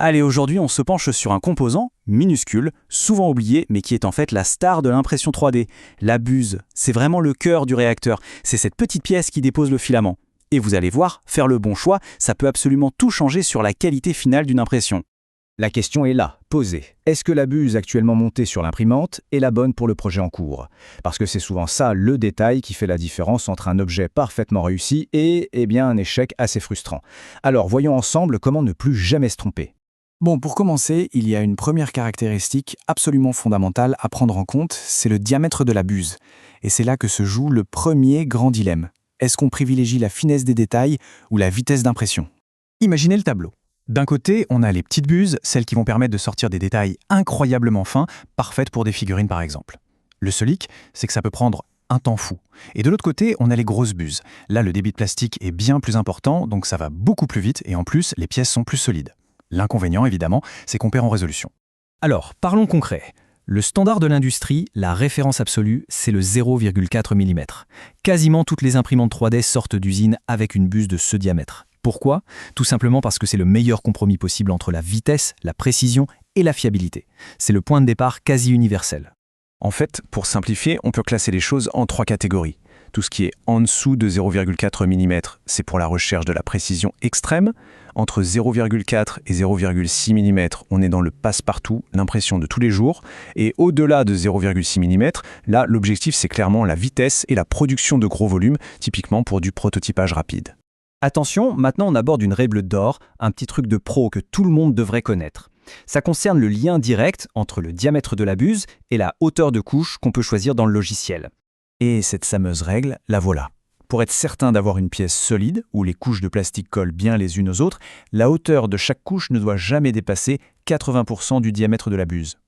Allez, aujourd'hui, on se penche sur un composant minuscule, souvent oublié, mais qui est en fait la star de l'impression 3D, la buse. C'est vraiment le cœur du réacteur. C'est cette petite pièce qui dépose le filament. Et vous allez voir, faire le bon choix, ça peut absolument tout changer sur la qualité finale d'une impression. La question est là, posée. Est-ce que la buse actuellement montée sur l'imprimante est la bonne pour le projet en cours? Parce que c'est souvent ça le détail qui fait la différence entre un objet parfaitement réussi et, un échec assez frustrant. Alors voyons ensemble comment ne plus jamais se tromper. Bon, pour commencer, il y a une première caractéristique absolument fondamentale à prendre en compte, c'est le diamètre de la buse. Et c'est là que se joue le premier grand dilemme. Est-ce qu'on privilégie la finesse des détails ou la vitesse d'impression? Imaginez le tableau. D'un côté, on a les petites buses, celles qui vont permettre de sortir des détails incroyablement fins, parfaites pour des figurines par exemple. Le seul hic, c'est que ça peut prendre un temps fou. Et de l'autre côté, on a les grosses buses. Là, le débit de plastique est bien plus important, donc ça va beaucoup plus vite et en plus, les pièces sont plus solides. L'inconvénient, évidemment, c'est qu'on perd en résolution. Alors, parlons concret. Le standard de l'industrie, la référence absolue, c'est le 0,4 mm. Quasiment toutes les imprimantes 3D sortent d'usine avec une buse de ce diamètre. Pourquoi? Tout simplement parce que c'est le meilleur compromis possible entre la vitesse, la précision et la fiabilité. C'est le point de départ quasi universel. En fait, pour simplifier, on peut classer les choses en 3 catégories. Tout ce qui est en dessous de 0,4 mm, c'est pour la recherche de la précision extrême. Entre 0,4 et 0,6 mm, on est dans le passe-partout, l'impression de tous les jours. Et au-delà de 0,6 mm, là, l'objectif, c'est clairement la vitesse et la production de gros volumes, typiquement pour du prototypage rapide. Attention, maintenant on aborde une règle d'or, un petit truc de pro que tout le monde devrait connaître. Ça concerne le lien direct entre le diamètre de la buse et la hauteur de couche qu'on peut choisir dans le logiciel. Et cette fameuse règle, la voilà. Pour être certain d'avoir une pièce solide, où les couches de plastique collent bien les unes aux autres, la hauteur de chaque couche ne doit jamais dépasser 80% du diamètre de la buse.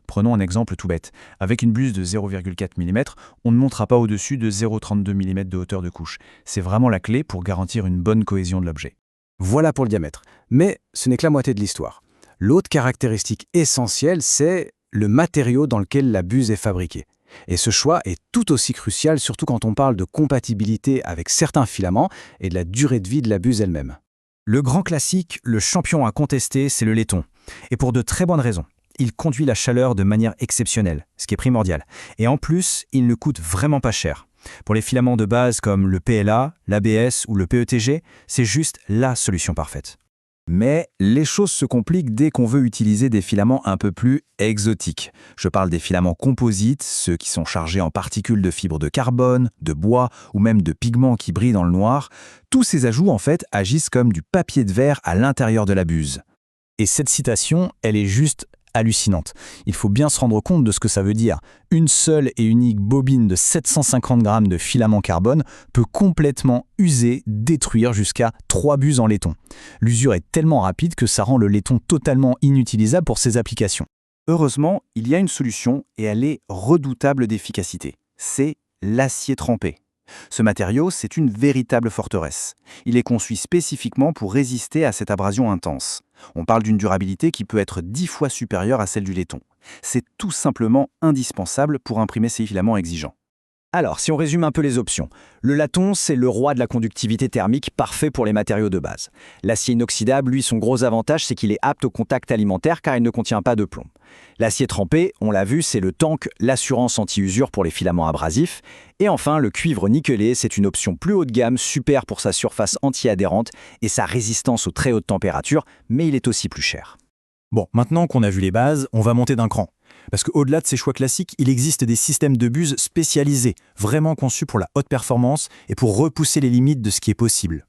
Prenons un exemple tout bête. Avec une buse de 0,4 mm, on ne montera pas au-dessus de 0,32 mm de hauteur de couche. C'est vraiment la clé pour garantir une bonne cohésion de l'objet. Voilà pour le diamètre. Mais ce n'est que la moitié de l'histoire. L'autre caractéristique essentielle, c'est le matériau dans lequel la buse est fabriquée. Et ce choix est tout aussi crucial, surtout quand on parle de compatibilité avec certains filaments et de la durée de vie de la buse elle-même. Le grand classique, le champion à contester, c'est le laiton. Et pour de très bonnes raisons. Il conduit la chaleur de manière exceptionnelle, ce qui est primordial. Et en plus, il ne coûte vraiment pas cher. Pour les filaments de base comme le PLA, l'ABS ou le PETG, c'est juste la solution parfaite. Mais les choses se compliquent dès qu'on veut utiliser des filaments un peu plus exotiques. Je parle des filaments composites, ceux qui sont chargés en particules de fibres de carbone, de bois ou même de pigments qui brillent dans le noir. Tous ces ajouts, en fait, agissent comme du papier de verre à l'intérieur de la buse. Et cette citation, elle est juste hallucinante. Il faut bien se rendre compte de ce que ça veut dire. Une seule et unique bobine de 750 grammes de filament carbone peut complètement user, détruire jusqu'à 3 buses en laiton. L'usure est tellement rapide que ça rend le laiton totalement inutilisable pour ces applications. Heureusement, il y a une solution et elle est redoutable d'efficacité. C'est l'acier trempé. Ce matériau, c'est une véritable forteresse. Il est conçu spécifiquement pour résister à cette abrasion intense. On parle d'une durabilité qui peut être 10 fois supérieure à celle du laiton. C'est tout simplement indispensable pour imprimer ces filaments exigeants. Alors, si on résume un peu les options, le laiton, c'est le roi de la conductivité thermique parfait pour les matériaux de base. L'acier inoxydable, lui, son gros avantage, c'est qu'il est apte au contact alimentaire car il ne contient pas de plomb. L'acier trempé, on l'a vu, c'est le tank, l'assurance anti-usure pour les filaments abrasifs. Et enfin, le cuivre nickelé, c'est une option plus haut de gamme, super pour sa surface anti-adhérente et sa résistance aux très hautes températures, mais il est aussi plus cher. Bon, maintenant qu'on a vu les bases, on va monter d'un cran. Parce qu'au-delà de ces choix classiques, il existe des systèmes de buse spécialisés, vraiment conçus pour la haute performance et pour repousser les limites de ce qui est possible.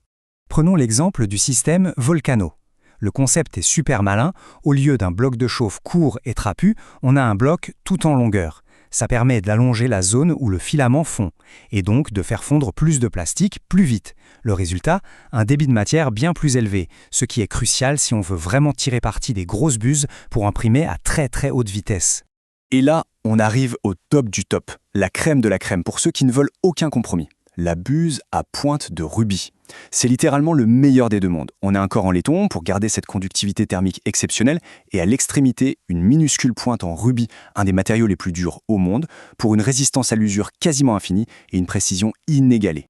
Prenons l'exemple du système Volcano. Le concept est super malin, au lieu d'un bloc de chauffe court et trapu, on a un bloc tout en longueur. Ça permet d'allonger la zone où le filament fond, et donc de faire fondre plus de plastique plus vite. Le résultat, un débit de matière bien plus élevé, ce qui est crucial si on veut vraiment tirer parti des grosses buses pour imprimer à très très haute vitesse. Et là, on arrive au top du top, la crème de la crème pour ceux qui ne veulent aucun compromis. La buse à pointe de rubis. C'est littéralement le meilleur des deux mondes. On a un corps en laiton pour garder cette conductivité thermique exceptionnelle et à l'extrémité, une minuscule pointe en rubis, un des matériaux les plus durs au monde, pour une résistance à l'usure quasiment infinie et une précision inégalée.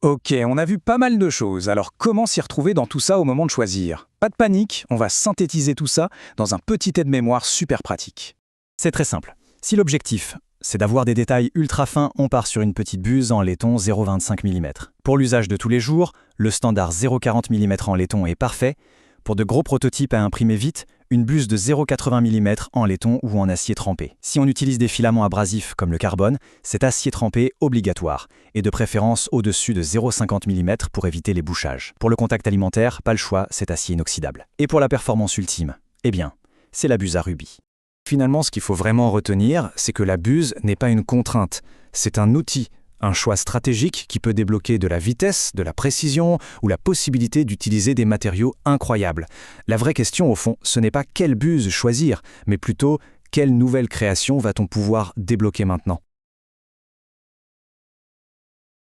Ok, on a vu pas mal de choses, alors comment s'y retrouver dans tout ça au moment de choisir? Pas de panique, on va synthétiser tout ça dans un petit aide-mémoire super pratique. C'est très simple. Si l'objectif, c'est d'avoir des détails ultra fins, on part sur une petite buse en laiton 0,25 mm. Pour l'usage de tous les jours, le standard 0,40 mm en laiton est parfait. Pour de gros prototypes à imprimer vite, une buse de 0,80 mm en laiton ou en acier trempé. Si on utilise des filaments abrasifs comme le carbone, c'est acier trempé obligatoire, et de préférence au-dessus de 0,50 mm pour éviter les bouchages. Pour le contact alimentaire, pas le choix, c'est acier inoxydable. Et pour la performance ultime, eh bien, c'est la buse à rubis. Finalement, ce qu'il faut vraiment retenir, c'est que la buse n'est pas une contrainte, c'est un outil. Un choix stratégique qui peut débloquer de la vitesse, de la précision ou la possibilité d'utiliser des matériaux incroyables. La vraie question, au fond, ce n'est pas quelle buse choisir, mais plutôt quelle nouvelle création va-t-on pouvoir débloquer maintenant.